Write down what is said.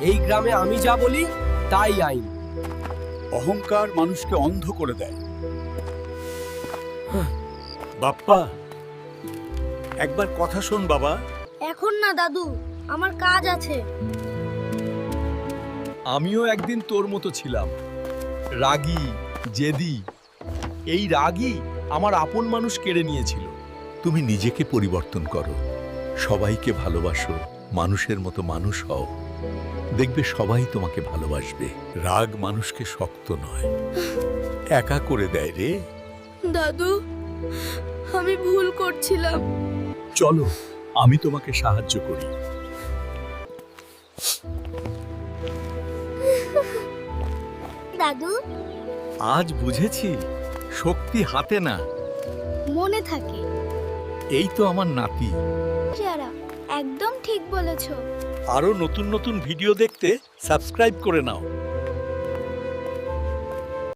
এই গ্রামে আমি যা বলি তাই আইন। অহংকার মানুষকে অন্ধ করে দেয়। বাপ্পা, একবার কথা শোন বাবা। এখন না দাদু, আমার কাজ আছে। আমিও একদিন তোর মতো ছিলাম, রাগী, জেদি। এই রাগই আমার আপন মানুষ কেড়ে নিয়েছিল। তুমি নিজেকে পরিবর্তন করো, সবাইকে ভালোবাসো, মানুষের মতো মানুষ হও, দেখবে সবাই তোমাকে ভালোবাসবে। রাগ মানুষকে শক্ত নয়, একা করে দেয় রে। দাদু, আমি ভুল করছিলাম। চলো, আমি তোমাকে সাহায্য করি। দাদু, আজ বুঝেছি, শক্তি হাতে না, মনে থাকে। এই তো আমার নাতি। যারা একদম ঠিক বলেছো। আরো নতুন নতুন ভিডিও দেখতে সাবস্ক্রাইব করে নাও।